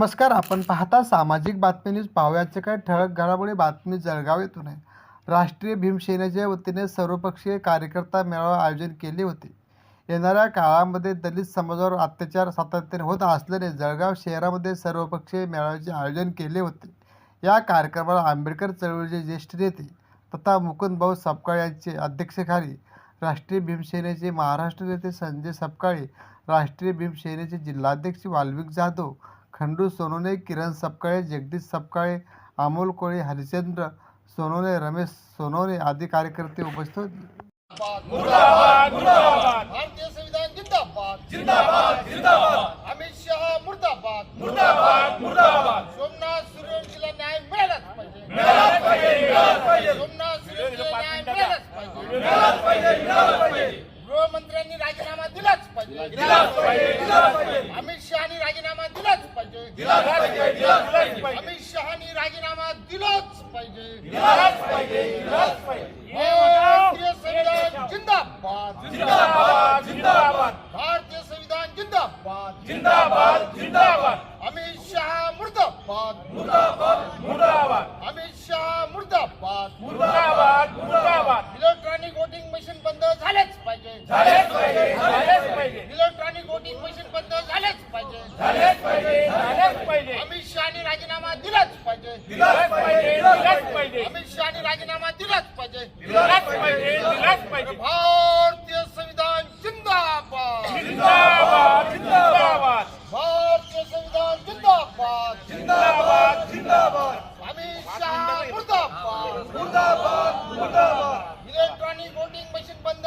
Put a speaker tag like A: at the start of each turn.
A: नमस्कार. आपण पाहता सामाजिक बातमी न्यूज. पाहुयाचे काय ठळक घडामोडी. बातमी जळगाव येथून आहे. राष्ट्रीय भीमसेनेच्या वतीने सर्वपक्षीय कार्यकर्ता मेळावा आयोजन केले होते. येणाऱ्या काळामध्ये दलित समाजावर अत्याचार सातत्याने होत असल्याने जळगाव शहरामध्ये सर्वपक्षीय मेळाव्याचे आयोजन केले होते. या कार्यक्रमाला आंबेडकर चळवळीचे ज्येष्ठ नेते तथा मुकुंदभाऊ सपकाळे यांचे अध्यक्षतेखाली राष्ट्रीय भीमसेनेचे महाराष्ट्र नेते संजय सपकाळे, राष्ट्रीय भीमसेनेचे जिल्हाध्यक्ष वाल्मिक जाधव, खंडू सोनवणे, किरण सपकाळे, जगदीश सपकाळे, अमोल कोळे, हरिश्चंद्र सोनवणे, रमेश सोनवणे आदी कार्यकर्ते उपस्थित होते.
B: मुर्दाबाद मुर्दाबाद भारतीय संविधान जिंदाबाद जिंदाबाद जिंदाबाद अमित शहा मुर्दाबाद मुर्दाबाद मुर्दाबाद सोमनाथ सूर्यवंशीला न्याय मिळालाच पाहिजे सोमनाथ सूर्यवंशीला न्याय मिळालाच पाहिजे गृहमंत्र्यांनी राजीनामा दिलाच पाहिजे अमित शहानी राजीनामा दिलाच पाहिजे अमित शहानी राजीनामा दिलाच पाहिजे भारतीय संविधान जिंदाबाद जिंदाबाद जिंदाबाद भारतीय संविधान जिंदाबाद जिंदाबाद जिंदाबाद अमित शहा मुर्दाबाद मुर्दाबाद मुर्दाबाद अमित शहा मुर्दाबाद मुर्दाबाद मुर्दाबाद इलेक्ट्रॉनिक वोटिंग मशीन बंद झालेच पाहिजे इलेक्ट्रॉनिक वोटिंग मशीन बंद झालेच पाहिजे अमित शहानी राजीनामा दिलाच पाहिजे अमित शहानी राजीनामा दिलाच पाहिजे भारतीय संविधान जिंदाबाद जिंदाबाद जिंदाबाद भारतीय संविधान जिंदाबाद जिंदाबाद जिंदाबाद अमित शहा मुर्दाबाद मुर्दाबाद मुर्दाबाद इलेक्ट्रॉनिक वोटिंग मशीन बंद